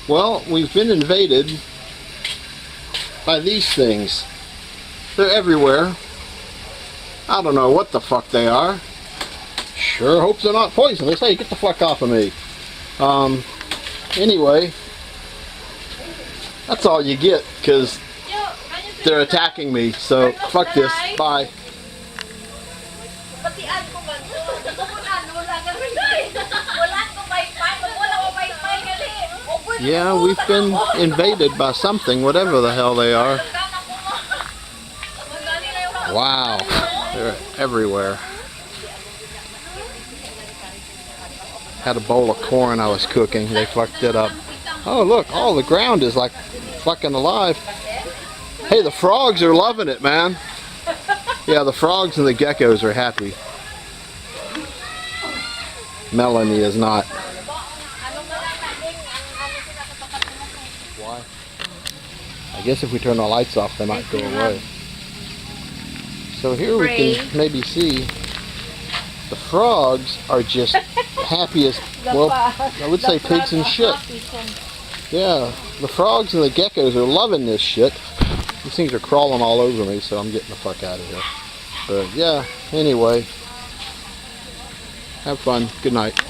Well, we've been invaded by these things. They're everywhere. I don't know what the fuck they are. Sure hope they're not poisonous. Hey, get the fuck off of me. Anyway, that's all you get, because they're attacking me. So, fuck this. Bye. Yeah, we've been invaded by something, whatever the hell they are. Wow, they're everywhere. Had a bowl of corn I was cooking, they fucked it up. Oh look, all the ground is like fucking alive. Hey, the frogs are loving it, man. Yeah, the frogs and the geckos are happy. Melanie is not. Why? I guess if we turn the lights off, they might go away. So here we can maybe see the frogs are just happy as, well, I would say pigs and shit. Yeah, the frogs and the geckos are loving this shit. These things are crawling all over me, so I'm getting the fuck out of here. But yeah, anyway, have fun. Good night.